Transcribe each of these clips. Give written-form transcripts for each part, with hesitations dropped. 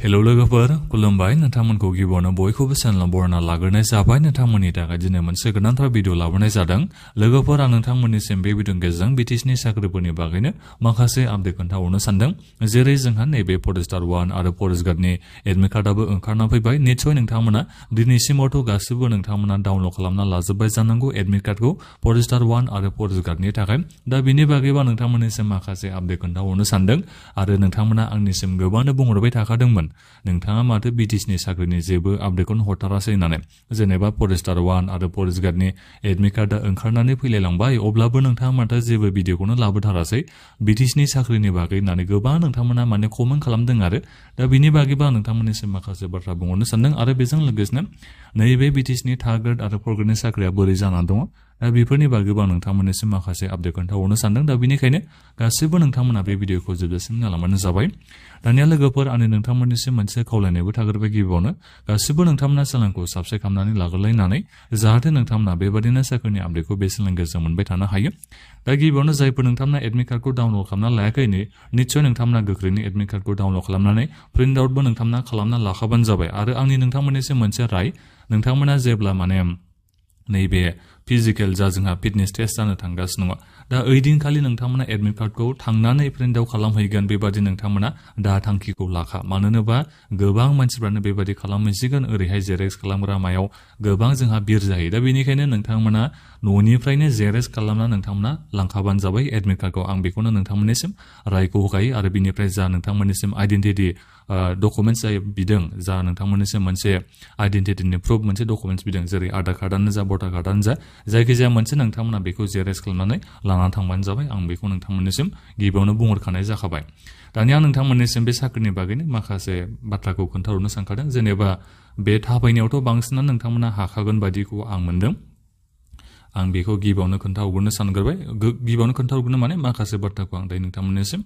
hello लोगोफोर खुलुमबाय नोंथांमोनखौ गिबियावनो बयखौबो चेनेलाव बरायना लाग्रोनाय जाबाय नोंथांमोननि थाखाय दिनै मोनसे गोनांथार भिडिअ लाबोनाय जादों लोगोफोर आं नोंथांमोननिसिम बे भिडिअनि गेजेरजों BTCनि साख्रिफोरनि बागैनो माखासे आपडेट खोन्थाहरनो सानदों जेरै जोंहा नैबे फरेस्टार 1 आरो फरेस्ट गार्डनि एडमिट कार्डआबो ओंखारना फैबाय निश्चय नोंथांमोना दिनैसिमावथ' गासिबो नोंथांमोना डाउनलड खालामना लाजोबबाय जानांगौ एडमिट कार्डखौ फरेस्टार 1 आरो फरेस्ट गार्डनि थाखाय दा बिनि बागैबा नोंथांमोननिसिम माखासे आपडेट खोन्थाहरनो सानदों आरो नोंथांमोना आंनिसिम गोबांनो बुंहरबाय थाखादोंमोन नोंथाङा माथो BTCनि साख्रिनि जेबो आपडेटखौनो हरथारासै होननानै जेनेबा फरेस्टार 1 आरो फरेस्ट गार्डनि एडमिट कार्डआ ओंखारनानै फैलायलांबाय अब्लाबो नोंथाङा माथो जेबो भिडिअखौनो लाबोथारासै BTCनि साख्रिनि बागै होननानै गोबां नोंथांमोना माने कमेन्ट खालामदों आरो दा बिनि बागैबा नोंथांमोननिसिम माखासे बाथ्रा बुंहरनो सानदों आरो बेजों लोगोसेनो नैबे BTCनि थार्ड ग्रेड आरो फोर्थ ग्रेडनि साख्रिया बोरै जानानै दङ दा बेफोरनि बागैबो आं नोंथांमोननिसिम माखासे आपडेट खोन्थाहरनो सानदों दा बेनिखायनो गासिबो नोंथांमोना बे भिडिअखौ जोबजासिम नायलांबानो जाबाय दानिया लोगोफोर आंनि नोंथांमोननिसिम मोनसे खावलायनायबो थाग्रोबाय गिबियावनो गासिबो नोंथांमोना चेनेलखौ साबस्क्राइब खालामनानै लाग्रोलायनानै जाहाथे नोंथांमोना बेबादिनो साख्रिनि आपडेटखौ बे चेनेलनि गेजेरजों मोनबाय थानो हायो दा गिबियावनो जायफोर नोंथांमोना एडमिट कार्डखौ डाउनलड खालामना लायाखै निश्चय नोंथांमोना गोख्रैनो एडमिट कार्डखौ डाउनलड खालामनानै प्रिन्ट आउटबो नोंथांमोना खालामना लाखाबानो जाबाय आरो आंनि नोंथांमोननिसिम मोनसे राय नोंथांमोना जेब्ला माने नैबे फिजिकेल जा जोंहा फिटनेस टेस्ट जानो थांगासिनो दङ दा ओइदिनखालि नोंथांमोना एडमिट कार्डखौ थांनानै प्रिन्ट आउट खालामहैगोन बेबादि नोंथांमोना दा थांखिखौ लाखा मानोना गोबां मानसिफ्रानो बेबादि खालामहैसिगोन ओरैहाय जेरेक्स खालामग्रा मायाव गोबां जोंहा बिर जायो दा बेनिखायनो नोंथांमोना न'निफ्रायनो जेरेक्स खालामना नोंथांमोना लांखाबानो जाबाय एडमिट कार्डखौ आं बेखौनो नोंथांमोननिसिम रायखौ होखायो आरो बिनिफ्राय जा नोंथांमोननिसिम आइडेन्टिटि डकुमेन्टस जाय बिदों जा नोंथांमोननिसिम मोनसे आइडेन्टिटिनि प्रुफ मोनसे डकुमेन्टस बिदों जेरै आधार कार्डआनो जा भटार कार्डआनो जा जायखिजाया मोनसे नोंथांमोना बेखौ जेरेक्स खालामनानै लानानै थांबानो जाबाय आं बेखौ नोंथांमोननिसिम गिबियावनो बुंहरखानाय जाखाबाय दानिया आं नोंथांमोननिसिम बे साख्रिनि बागैनो माखासे बाथ्राखौ खोन्थाहरनो सानखादों जेनेबा बे थाबायनायावथ' बांसिनानो नोंथांमोना हाखागोन बायदिखौ आं मोनदों आं बेखौ गिबियावनो खोन्थाहरग्रोनो सानग्रोबाय गिबियावनो खोन्थाहरग्रोनो माने माखासे बाथ्राखौ आं दायो नोंथांमोननिसिम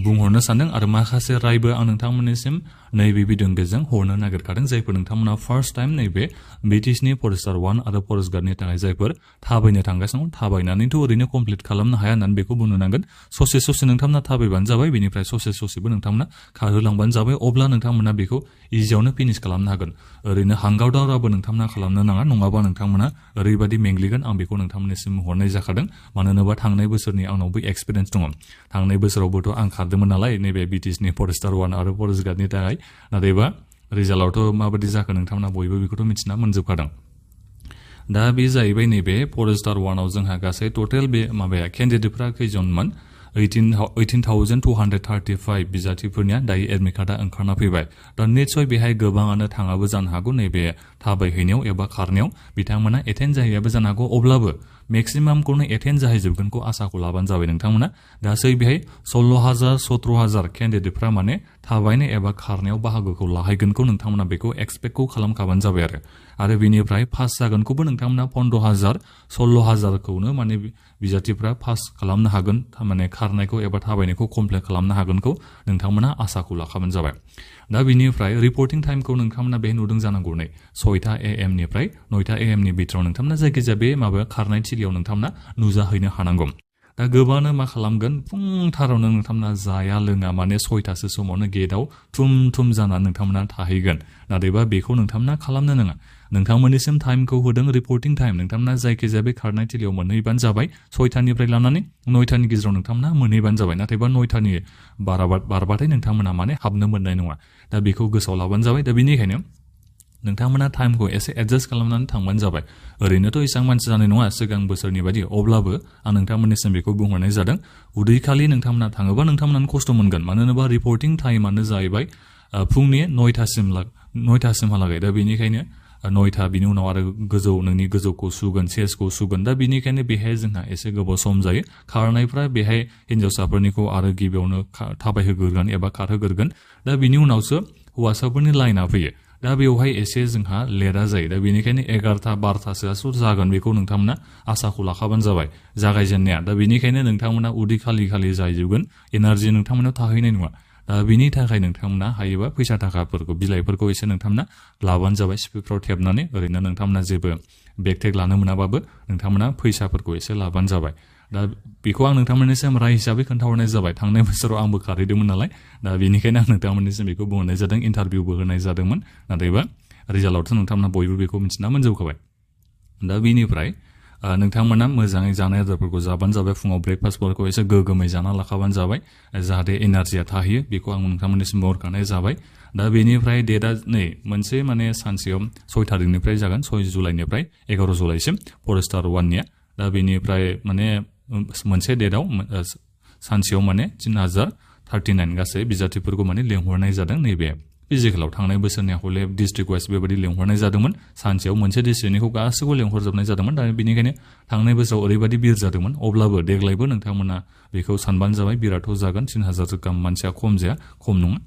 बुंहरनो सानदों आरो माखासे रायबो आं नोंथांमोननिसिम नैबे भिडिअनि गेजेरजों हरनो नागिरखादों जायफोर नोंथांमोना फार्स्ट टाइम नैबे BTCनि फरेस्टार 1 आरो फरेस्ट गार्डनि थाखाय जायफोर थाबायनो थांगासिनो दं थाबायनानैथ' ओरैनो कमप्लिट खालामनो हाया होननानै बेखौ बुंनो नांगोन ससे नोंथांमोना थाबायबानो जाबाय बेनिफ्राय ससेबो नोंथांमोना खारहोलांबानो जाबाय अब्ला नोंथांमोना बेखौ इजियावनो फिनिश खालामनो हागोन ओरैनो हांगाव दावराबो नोंथांमोना खालामनो नाङा नङाबा नोंथांमोना ओरैबायदि मेंग्लिगोन आं बेखौ नोंथांमोननिसिम हरनाय जाखादों मानोना थांनाय बोसोरनि आंनावबो एक्सपिरियेन्स दङ थांनाय बोसोरावबोथ' आं खारदोंमोन नालाय नैबे BTCनि फरेस्टार 1 आरो फरेस्ट गार्डनि थाखाय नाथायबा रिजाल्टआवथ' माबायदि जाखो नोंथांमोना बयबो बेखौथ' मिथिना मोनजोबखादों दा बे जाहैबाय नैबे फरेस्टार 1 आव जोंहा गासै टटेल बे माबाया केन्डिडेटफ्रा खैजनमोन 18,235 बिजाथिफोरनिया दायो एडमिट कार्डआ ओंखारना फैबाय दा निश्चय बेहाय गोबाङानो थाङाबो जानो हागौ नैबे थाबायहैनायाव एबा खारनायाव बिथांमोना एटेन्ड जाहैयाबो जानो हागौ अब्लाबो मेक्सिमामखौनो एटेन्ड जाहैजोबगोनखौ आसाखौ लाबानो जाबाय नोंथांमोना गासै बेहाय 16,000-17,000 केन्डिडेटफ्रा माने थाबायनाय एबा खारनायाव बाहागोखौ लाहैगोनखौ नोंथांमोना बेखौ एक्सपेक्टखौ खालामखाबानो जाबाय आरो बेनिफ्राय पास जागोनखौबो नोंथांमोना 15,000-16,000खौनो माने बिजाथिफ्रा पास खालामनो हागोन माने खारनायखौ एबा थाबायनायखौ कमप्लिट खालामनो हागोनखौ नोंथांमोना आसाखौ लाखाबानो जाबाय दा बिनिफ्राय रिपर्टिं टाइमखौ नोंथांमोना बेहाय नुदों जानांगौ नै 6 AM निफ्राय 9 AM नि बिथोराव नोंथांमोना जायखिजाया बे माबा खारनाय थिलियाव नोंथांमोना नुजाहैनो हानांगौ दा गोबाङानो मा खालामगोन फुंथारावनो नोंथांमोना जाया लोङा माने 6थासो समावनो गेटआव थुम जानानै नोंथांमोना थाहैगोन नाथायबा बेखौ नोंथांमोना खालामनो नाङा नोंथांमोननिसिम टाइमखौ होदों रिपर्टिं टाइम नोंथांमोना जायखिजाया बे खारनाय थिलियाव मोनहैबानो जाबाय 6थानिफ्राय लानानै 9थानि गेजेराव नोंथांमोना मोनहैबानो जाबाय नाथायबा 9थानि बारबाथाय नोंथांमोना माने हाबनो मोननाय नङा दा बेखौ गोसोआव लाबानो जाबाय दा बेनिखायनो नोंथांमोना टाइमखौ एसे एडजास्ट खालामनानै थांबानो जाबाय ओरैनोथ' इसां मानसि जानाय नङा सिगां बोसोरनि बायदि अब्लाबो आं नोंथांमोननिसिम बेखौ बुंहरनाय जादों उदैखालि नोंथांमोना थाङोबा नोंथांमोनानो खस्थ' मोनगोन मानोना रिपर्टिं टाइमानो जाहैबाय फुंनि 9थासिमहालागै दा बेनिखायनो 9था बिनि उनाव आरो नोंनि गोजौखौ सुगोन चेस्टखौ सुगोन दा बेनिखायनो बेहाय जोंहा एसे गोबाव सम जायो खारनायफ्रा बेहाय हिन्जावसाफोरनिखौ आरो गिबियावनो थाबायहोग्रोगोन एबा खारहोग्रोगोन दा बिनि उनावसो हौवासाफोरनि लाइना फैयो दा बेवहाय एसे जोंहा लेटआ जायो दा बेनिखायनो 11-12थासोआसो जागोन बेखौ नोंथांमोना आसाखौ लाखाबानो जाबाय जागायजेननाया दा बेनिखायनो नोंथांमोना उदै खालि जाहैजोबगोन एनार्जि नोंथांमोनाव थाहैनाय नङा दा बिनि थाखाय नोंथांमोना हायोबा फैसा थाखाफोरखौ बिलाइफोरखौ एसे नोंथांमोना लाबानो जाबाय स्पिकफ्राव थेबनानै ओरैनो नोंथांमोना जेबो बेग लानो मोनाबाबो नोंथांमोना फैसाफोरखौ एसे लाबानो जाबाय दा बेखौ आं नोंथांमोननिसिम राय हिसाबै खोन्थाहरनाय जाबाय थांनाय बोसोराव आंबो खारहैदोंमोन नालाय दा बेनिखायनो आं नोंथांमोननिसिम बेखौ बुंहरनाय जादों इन्टारभिउबो होनाय जादोंमोन नाथायबा रिजाल्टआवथ' नोंथांमोना बयबो बेखौ मिथिना मोनजोबखाबाय दा बेनिफ्राय नोंथांमोना मोजाङै जानाय आदारफोरखौ जाबानो जाबाय फुङाव ब्रेकफास्टफोरखौ एसे गोगोमै जाना लाखाबानो जाबाय जाहाथे एनार्जिया थाहैयो बेखौ आं नोंथांमोननिसिम बुंहरखानाय जाबाय दा बेनिफ्राय डेटआ नै मोनसे माने सानसेयाव 6 तारिखनिफ्राय जागोन 6 जुलाइनिफ्राय 11 जुलाइसिम फरेस्टार 1निया दा बेनिफ्राय माने मोनसे डेटआव सानसेयाव माने 3039 गासै बिजाथिफोरखौ माने लेंहरनाय जादों नैबे फिजिकेलाव थांनाय बोसोरनि हले डिस्ट्रिक्ट वाइज बेबायदि लेंहरनाय जादोंमोन सानसेयाव मोनसे डिस्ट्रिक्टनिखौ गासैखौ लेंहरजोबनाय जादोंमोन दा बेनिखायनो थांनाय बोसोराव ओरैबायदि बिर जादोंमोन अब्लाबो देग्लायबो नोंथांमोना बेखौ सानबानो जाबाय बिराथ' जागोन 3000 गाहाम मानसिया खम जाया खम नङा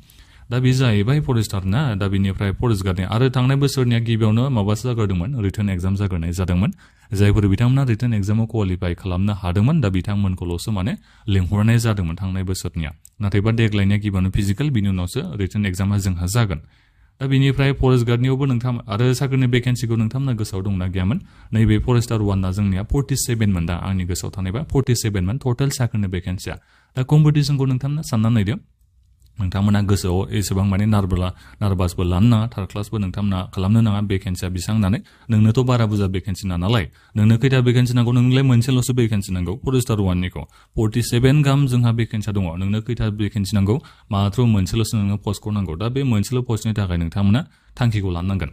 दा बे जाहैबाय फरेस्टारना दा बेनिफ्राय फरेस्ट गार्डनि आरो थांनाय बोसोरनिया गिबियावनो माबासो जाग्रोदोंमोन रिटर्न एग्जाम जाग्रोनाय जादोंमोन जायफोर बिथांमोना रिटर्न एग्जामाव क्वालिफाइ खालामनो हादोंमोन दा बिथांमोनखौल'सो माने लेंहरनाय जादोंमोन थांनाय बोसोरनिया नाथायबा देग्लायनिया गिबियावनो फिजिकेल बिनि उनावसो रिटर्न एग्जामा जोंहा जागोन दा बेनिफ्राय फरेस्ट गार्डनियावबो नोंथां आरो साख्रिनि भेकेन्सिखौ नोंथांमोना गोसोआव दंना गैयामोन नैबे फरेस्टार 1ना जोंनिया 47 मोन दा आंनि गोसोआव थानायबा 47 मोन टटेल साख्रिनि भेकेन्सिया दा कम्पिटिसनखौ नोंथांमोना सानना नायदो नोंथांमोना गोसोआव एसेबां माने नार्भासबो लानो नाङा थार्ड क्लासबो नोंथांमोना खालामनो नाङा भेकेन्सिया बेसेबां होननानै नोंनोथ' बारा बुरजा भेकेन्सि ना नालाय नोंनो खैथा भेकेन्सि नांगौ नोंनोलाय मोनसेल'सो भेकेन्सि नांगौ फरेस्टार 1निखौ 47 गाहाम जोंहा भेकेन्सिया दङ नोंनो खैथा भेकेन्सि नांगौ मात्र मोनसेल'सो नोंनो पस्टखौ नांगौ दा बे मोनसेल' पस्टनि थाखाय नोंथांमोना थांखिखौ लानांगोन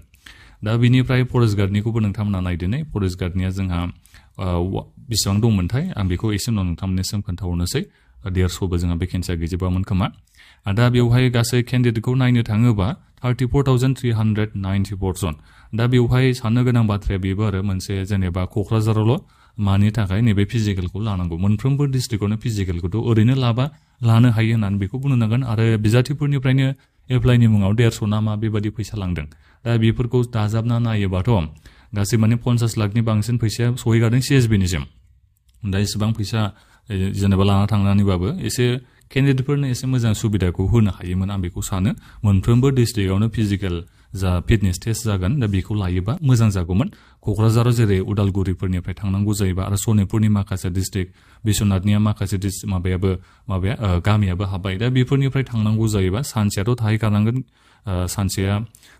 दा बिनिफ्राय फरेस्ट गार्डनिखौबो नोंथांमोना नायदो नै फरेस्ट गार्डनिया जोंहा बेसेबां दंमोनथाय आं बेखौ एसे उनाव नोंथांमोननिसिम खोन्थाहरनोसै 150बो जोंहा भेकेन्सिया गैजोबामोन खोमा दा बेवहाय गासै केन्डिडेटखौ नायनो थाङोबा 34,394 जन दा बेवहाय साननो गोनां बाथ्राया बेबो आरो मोनसे जेनेबा क'क्राझारावल' मानि थाखाय नैबे फिजिकेलखौ लानांगौ मोनफ्रोमबो डिस्ट्रिक्टआवनो फिजिकेलखौथ' ओरैनो लानो हायो होननानै बेखौ बुंनो नांगोन आरो बिजाथिफोरनिफ्रायनो एप्लाइनि मुङाव 150 ना मा बेबायदि फैसा लांदों दा बेफोरखौ दाजाबना नायोबाथ' गासै माने 50 लाखनि बांसिन फैसाया सहैगारदों CSBनिसिम दा एसेबां फैसा जेनेबा लाना थांनानैबाबो एसे केन्डिडेटफोरनो एसे मोजां सुबिदाखौ होनो हायोमोन आं बेखौ सानो मोनफ्रोमबो डिस्ट्रिक्टआवनो फिजिकेल जा फिटनेस टेस्ट जागोन दा बेखौ लायोबा मोजां जागौमोन क'क्राझाराव जेरै उदालगुरिफोरनिफ्राय थांनांगौ जायोबा आरो सनितपुरनि माखासे डिस्ट्रिक्ट बिश्वनाथनिया माखासे गामियाबो हाबबाय दा बेफोरनिफ्राय थांनांगौ जायोबा सानसेयाथ'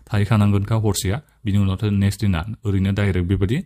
थाहैखानांगोनखा हरसेया बिनि उनावथ' नेक्स्ट दिना ओरैनो डाइरेक्ट बेबायदि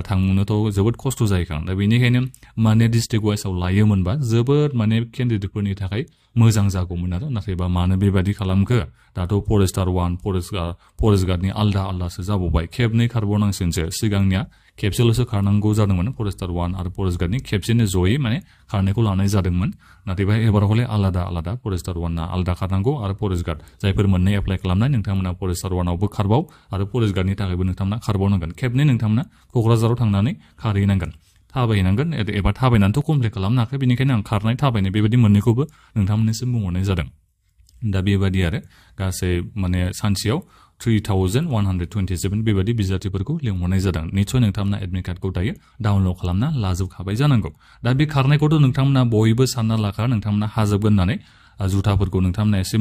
थांनोथ' जोबोद खस्थ' जाहैखागोन दा बेनिखायनो माने डिस्ट्रिक्ट वाइसआव लायोमोनबा जोबोद माने केन्डिडेटफोरनि थाखाय मोजां जागौमोन आरो नाथायबा मानो बेबायदि खालामखो दाथ' फरेस्टार 1 फरेस्ट गार्डनि आलदासो जाबावबाय खेबनै खारबावनांसिगोनसो सिगांनिया खेबसेल'सो खारनांगौ जादोंमोन फरेस्टार 1 आरो फरेस्ट गार्डनि खेबसेनो जयै माने खारनायखौ लानाय जादोंमोन नाथायबा एबार हले आलादा फरेस्टार 1ना आलादा खारनांगौ आरो फरेस्ट गार्ड जायफोर मोननै एप्लाइ खालामनाय नोंथांमोना फरेस्टार 1आवबो खारबाव आरो फरेस्ट गार्डनि थाखायबो नोंथांमोना खारबावनांगोन खेबनै नोंथांमोना क'क्राझाराव थांनानै खारहैनांगोन थाबायहैनांगोन एबा थाबायनानैथ' कमप्लिट खालामनो हायाखै बेनिखायनो आं खारनाय थाबायनाय बेबायदि मोननैखौबो नोंथांमोननिसिम बुंहरनाय जादों दा बेबायदि आरो गासै माने सानसेयाव 3127 बेबायदि बिजाथिफोरखौ लेंहरनाय जादों निस्सय नोंथांमोना एडमिट कार्डखौ दायो डाउनलड खालामना लाजोबखाबाय जानांगौ दा बे खारनायखौथ' नोंथांमोना बयबो सानना लाखा नोंथांमोना हाजोबगोन होननानै जुथाफोरखौ नोंथांमोना एसे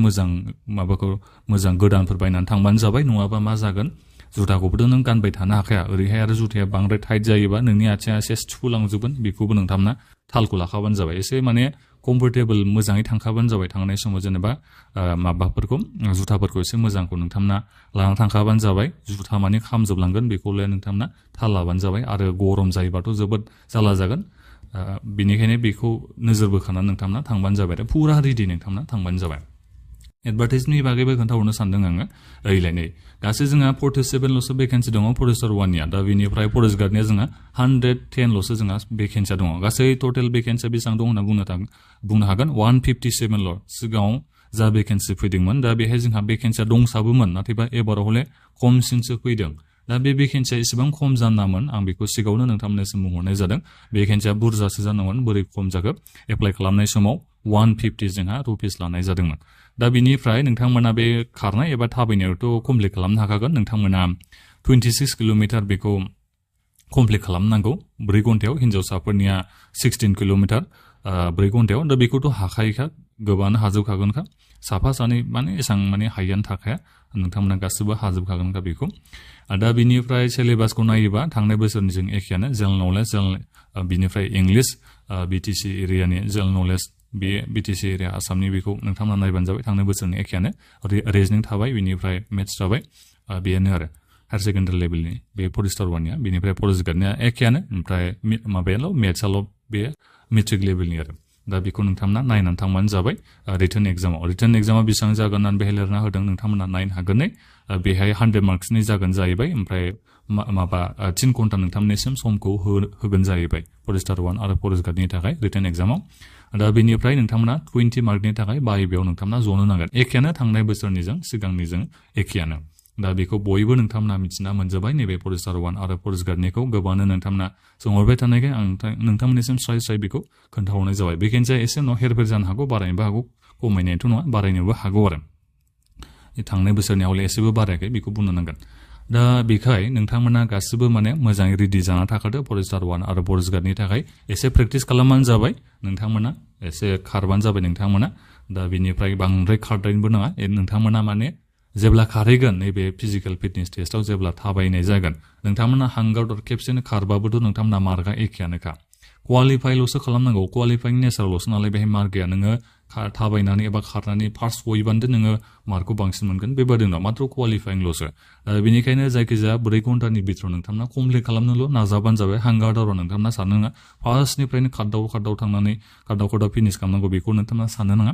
मोजां गोदानफोर बायनानै थांबानो जाबाय नङाबा मा जागोन जुथाखौबोथ' नों गानबाय थानो हाखाया ओरैहाय आरो जुथाया बांद्राय टाइट जायोबा नोंनि आथिङा एसे थिफुलांजोबगोन बेखौबो नोंथांमोना थालखौ लाखाबानो जाबाय एसे माने कम्फर्टेबल मोजाङै थांखाबानो जाबाय थांनाय समाव जेनेबा जुथाफोरखौ एसे मोजांखौ नोंथांमोना लाना थांखाबानो जाबाय जुथा माने खामजोबलांगोन बेखौलाय नोंथांमोना थाल लाबानो जाबाय आरो गरम जायोबाथ' जोबोद जारला जागोन बेनिखायनो बेखौ नोजोर बोखानानै नोंथांमोना थांबानो जाबाय आरो फुरा रेडि नोंथांमोना थांबानो जाबाय एडभार्टाइजनि बागैबो खोन्थाहरनो सानदों आङो ओरैलाय गासै जोंहा 47ल'सो भेकेन्सि दङ फरेस्टार 1निया दा बेनिफ्राय फरेस्ट गार्डनिया जोंहा 110ल'सो जोंहा भेकेन्सिया दङ गासै टटेल भेकेन्सिया बेसेबां दं होनना बुंनो हागोन 157ल' सिगाङाव जा भेकेन्सि फैदोंमोन दा बेहाय जोंहा भेकेन्सिया दंसाबोमोन नाथायबा एबाराव हले खमसिनसो फैदों दा बे भेकेन्सिया एसेबां खम जानामोन आं बेखौ सिगाङावनो नोंथांमोननिसिम बुंहरनाय जादों भेकेन्सिया बुरजासो जानांगौमोन बोरै खम जाखो एप्लाइ खालामनाय समाव 150 जोंहा रुपिस लानाय जादोंमोन दा बिनिफ्राय नोंथांमोना बे खारनाय एबा थाबायनायावथ' कमप्लिट खालामनो हाखागोन नोंथांमोना 26 किल'मिटार बेखौ कमप्लिट खालामनांगौ 4 घन्टायाव हिन्जावसाफोरनिया 16 किल'मिटार 4 घन्टायाव दा बेखौथ' हाखायोखा गोबाङानो हाजोबखागोनखा साफा सानै माने एसां माने हायियानो थाखाया नोंथांमोना गासिबो हाजोबखागोन दा बेखौ दा बिनिफ्राय सिलेबासखौ नायोबा थांनाय बोसोरनिजों एखेयानो जेनेरेल नलेज बिनिफ्राय इंलिश BTC एरियानि जेनेरेल नलेज बे BTC एरिया आसामनि बेखौ नोंथांमोना नायबानो जाबाय थांनाय बोसोरनि एखेयानो रिजनिं थाबाय बिनिफ्राय मेथ्स थाबाय बेनो आरो हायर सेकेन्डारि लेभेलनि बे फरेस्टार वाननिया बिनिफ्राय फरेस्ट गार्डनिया एखेयानो ओमफ्राय माबायाल' मेथ्सआल' बे मेट्रिक लेभेलनि आरो दा बेखौ नोंथांमोना नायनानै थांबानो जाबाय रिटेन एग्जामा बेसेबां जागोन होननानै बेहाय लिरना होदों नोंथांमोना नायनो हागोन बेहाय 100 मार्क्सनि जागोन जाहैबाय ओमफ्राय माबा 3 घन्टा नोंथांमोननिसिम समखौ होगोन जाहैबाय फरेस्टार वान आरो फरेस्ट गार्डनि थाखाय रिटेन एग्जामाव दा बेनिफ्राय नोंथांमोना 20 मार्कनि थाखाय बायबायाव नोंथांमोना जनो नांगोन एखेयानो थांनाय बोसोरनिजों सिगांनिजों एखेयानो दा बेखौ बयबो नोंथांमोना मिथिना मोनजोबाय नैबे फरेस्टार वान आरो फरेस्ट गार्डनिखौ गोबांनो नोंथांमोना सोंहरबाय थानायखाय आं नोंथांमोननिसिम स्राय बेखौ खोन्थाहरनाय जाबाय बेखेनसेया एसे उनाव हेरफेर जानो हागौ बारायनोबो हागौ खमायनायथ' नङा बारायनोबो हागौ आरो थांनाय बोसोरनि हले एसेबो बारायाखै बेखौ बुंनो नांगोन दा बेखाय नोंथांमोना गासिबो माने मोजाङै रेडि जाना थाखादो फरेस्टार वान आरो फरेस्ट गार्डनि थाखाय एसे प्रेक्टिस खालामबानो जाबाय नोंथांमोना एसे खारबानो जाबाय नोंथांमोना दा बिनिफ्राय बांद्राय खारद्रायनोबो नाङा नोंथांमोना माने जेब्ला खारहैगोन नैबे फिजिकेल फिटनेस टेस्टआव जेब्ला थाबायनाय जागोन नोंथांमोना हांगार खेबसेनो खारबाबोथ' नोंथांमोना मार्कआ एखेयानोखा क्वालिफाइल'सो खालामनांगौ क्वालिफाइनि नेचारल'सो नालाय बेहाय मार्क गैया नोङो थाबायनानै एबा खारनानै फार्स्ट बयबानो नोङो मार्कखौ बांसिन मोनगोन बेबादि नङा मात्र क्वालिफाइंल'सो बेनिखायनो जायखिजाया 4 घन्टानि बिथोराव नोंथांमोना कमप्लिट खालामनोल' नाजाबानो जाबाय हांगाराव नोंथांमोना साननो नाङा फार्स्टनिफ्रायनो खारदाव थांनानै खारदाव फिनिश खालामनांगौ बेखौ नोंथांमोना साननो नाङा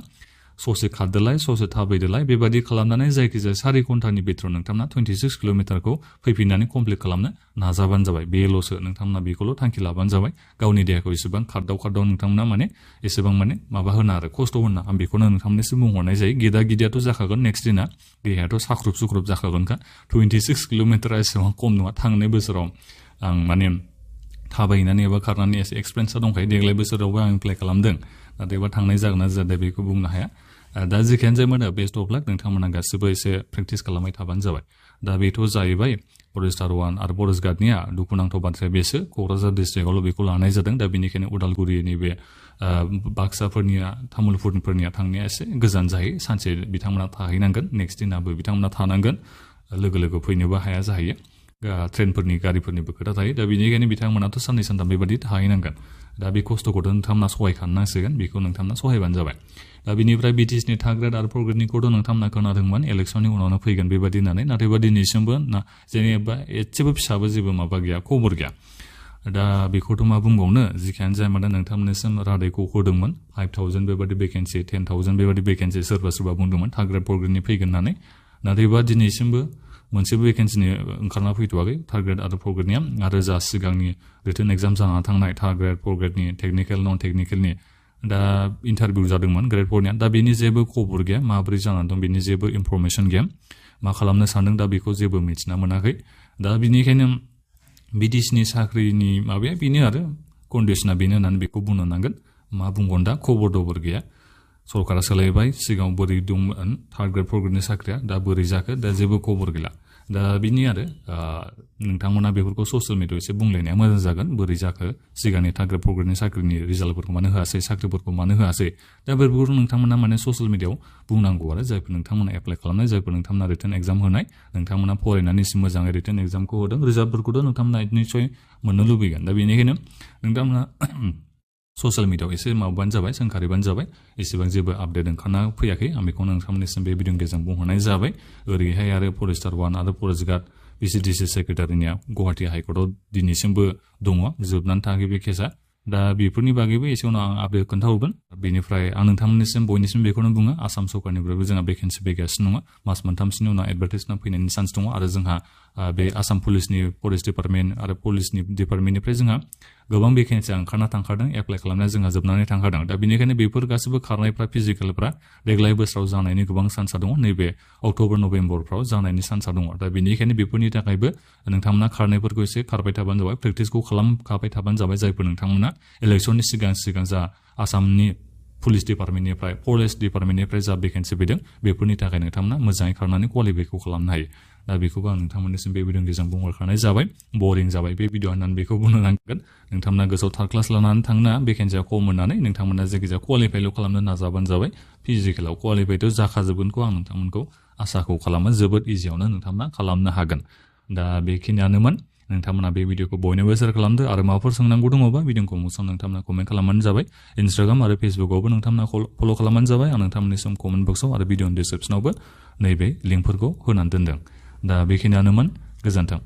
ससे खारदोलाय ससे थाबायदोलाय बेबादि खालामनानै जायखिजाया 4 घन्टानि बिथोराव नोंथांमोना 26 किल'मिटारखौ फैफिननानै कमप्लिट खालामनो नाजाबानो जाबाय बेल'सो नोंथांमोना बेखौल' थांखि लाबानो जाबाय गावनि देहाखौ एसेबां खारदाव नोंथांमोना माने एसेबां माने माबा होना आरो खस्थ' होना आं बेखौनो नोंथांमोननिसिम बुंहरनाय जायो गिदियाथ' जाखागोन नेक्स्ट दिना देहायाथ' साख्रुब जाखागोनखा 26 किल'मिटारा एसेबां खम नङा थांनाय बोसोराव आं माने थाबायनानै एबा खारनानै एसे एक्सपिरियेन्सआ दंखायो देग्लाय बोसोरावबो आं एप्लाइ खालामदों नाथायबा थांनाय जागोन ना जाया बेखौ बुंनो हाया दा जेखियानो जाया बेस्ट अफ लाक नोंथांमोना गासिबो एसे प्रेक्टिस खालामबाय थाबानो जाबाय दा बेथ' जाहैबाय फरेस्टार वान आरो फरेस्ट गार्डनिया दुखुनांथाव बाथ्राया बेसो क'क्राझार डिस्ट्रिक्टआवल' बेखौ लानाय जादों दा बेनिखायनो उदालगुरिनि बे बाक्साफोरनिया तामुलपुरफोरनिया थांनाया एसे गोजान जायो सानसे बिथांमोना थाहैनांगोन नेक्स्ट दिनाबो बिथांमोना थानांगोन लोगो फैनोबो हाया जाहैयो ट्रेनफोरनि गारिफोरनिबो खोथा थायो दा बेनिखायनो बिथांमोनाथ' साननै सानथाम बेबायदि थाहैनांगोन दा बे खस्थ'खौथ' नोंथांमोना सहाय खालामनांसिगोन बेखौ नोंथांमोना सहायबानो जाबाय दा बिनिफ्राय BTCनि थार्ड ग्रेड आरो 4th ग्रेडनिखौथ' नोंथांमोना खोनादोंमोन इलेक्सननि उनावनो फैगोन बेबायदि होननानै नाथायबा दिनैसिमबो जेनेबा एसेबो फिसाबो जेबो माबा गैया खबर गैया दा बेखौथ' मा बुंबावनो जिखियानो जाया मानो नोंथांमोननिसिम रादायखौ होदोंमोन 5,000 बेबायदि भेकेन्सि 10,000 बेबायदि भेकेन्सि सोरबा बुंदोंमोन थार्ड ग्रेड 4th ग्रेडनि फैगोन होननानै नाथायबा दिनैसिमबो मोनसेबो भेकेन्सिनि ओंखारना फैथ'वाखै थार्ड ग्रेड आरो 4th ग्रेडनिया आरो जा सिगांनि रिटेन एग्जाम जाना थांनाय थार्ड ग्रेड 4th ग्रेडनि टेकनिकेल नन टेकनिकेलनि दा इन्टारभिउ जादोंमोन ग्रेड 4निया दा बेनि जेबो खबर गैया माबोरै जानानै दं बेनि जेबो इनफरमेसन गैया मा खालामनो सानदों दा बेखौ जेबो मिथिना मोनाखै दा बेनिखायनो BTCनि साख्रिनि माबाया बेनो आरो कन्डिसना बेनो होननानै बेखौ बुंनो नांगोन मा बुंगोन दा खबर दबर गैया सरकारा सोलायबाय सिगाङाव बोरै दंमोन थार्ड ग्रेड 4th ग्रेडनि साख्रिया दा बोरै जाखो दा जेबो खबर गैला दा बिनि आरो नोंथांमोना बेफोरखौ ससियेल मिडियायाव एसे बुंलायनाया मोजां जागोन बोरै जाखो सिगांनि थार्ड ग्रेड 4th ग्रेडनि साख्रिनि रिजाल्टफोरखौ मानो होआसै साख्रिफोरखौ मानो होआसै दा बेफोरखौ नोंथांमोना माने ससियेल मिडियायाव बुंनांगौ आरो जायफोर नोंथांमोना एप्लाइ खालामनाय जायफोर नोंथांमोना रिटेन एग्जाम होनाय नोंथांमोना फरायनानै एसे मोजाङै रिटेन एग्जामखौ होदों रिजाल्टफोरखौथ' नोंथांमोना निसय मोननो लुबैगोन दा बेनिखायनो नोंथांमोना ससियेल मिडियायाव एसे माबाबानो जाबाय सोंखारिबानो जाबाय एसेबां जेबो आपडेट ओंखारना फैयाखै आं बेखौनो नोंथांमोननिसिम बे भिडिअनि गेजेरजों बुंहरनाय जाबाय ओरैहाय आरो फरेस्टार वान आरो फरेस्ट गार्ड BCDC सेक्रेटारिनिया गुवाहाटि हाइकर्टआव दिनैसिमबो दङ जोबनानै थाङाखै बे केसा दा बेफोरनि बागैबो एसे उनाव आं आपडेट खोन्थाहरगोन बेनिफ्राय आं नोंथांमोननिसिम बयनिसिम बेखौनो बुङो आसाम सरकारनिफ्रायबो जोंहा भेकेन्सि फैगासिनो दङ मास मोनथामसोनि उनाव एडभार्टाइजमेन्ट फैनायनि चान्स दङ आरो जोंहा बे आसाम पुलिसनि फरेस्ट डिपार्टमेन्ट आरो पुलिसनि डिपार्टमेन्टनिफ्राय जोंहा गोबां भेकेन्सिया ओंखारना थांखादों एप्लाइ खालामनाया जोंहा जोबनानै थांखादों दा बेनिखायनो बेफोर गासैबो खारनायफ्रा फिजिकेलफ्रा देग्लाय बोसोराव जानायनि गोबां चान्सआ दङ नैबे अक्ट'बर नभेम्बरफ्राव जानायनि चान्सआ दङ दा बेनिखायनो बेफोरनि थाखायबो नोंथांमोना खारनायफोरखौ एसे खारबाय थाबानो जाबाय प्रेक्टिसखौ खालामखाबाय थाबानो जाबाय जायफोर नोंथांमोना इलेक्सननि सिगां जा आसामनि पुलिस डिपार्टमेन्टनिफ्राय फरेस्ट डिपार्टमेन्टनिफ्राय जा भेकेन्सि फैदों बेफोरनि थाखाय नोंथांमोना मोजाङै खारनानै क्वालिफाइखौ खालामनो हायो दा बेखौबो आं नोंथांमोननिसिम बे भिडिअनि गेजेरजों बुंहरखानाय जाबाय बरिं जाबाय बे भिडिअ होननानै बेखौ बुंनो नांगोन नोंथांमोना गोसोआव थार्ड क्लास लानानै थांना भेकेन्सिया खम मोननानै नोंथांमोना जायखिजाया क्वालिफाइल' खालामनो नाजाबानो जाबाय फिजिकेलाव क्वालिफाइथ' जाखाजोबगोनखौ आं नोंथांमोनखौ आसाखौ खालामो जोबोद इजियावनो नोंथांमोना खालामनो हागोन दा बेखिनियानोमोन नोंथांमोना बे भिडिअखौ बयनोबो शेयार खालामदो आरो माबाफोर सोंनांगौ दङबा भिडिअखौ मुंसाव नोंथांमोना कमेन्ट खालामबानो जाबाय इन्स्टाग्राम आरो फेसबुकआवबो नोंथांमोना फल' खालामबानो जाबाय आं नोंथांमोननिसिम कमेन्ट बक्सआव आरो भिडिअनि डिसक्रिप्सनावबो नैबे लिंकफोरखौ होनानै दोनदों दा बेखिनियानोमोन गोजोन्थों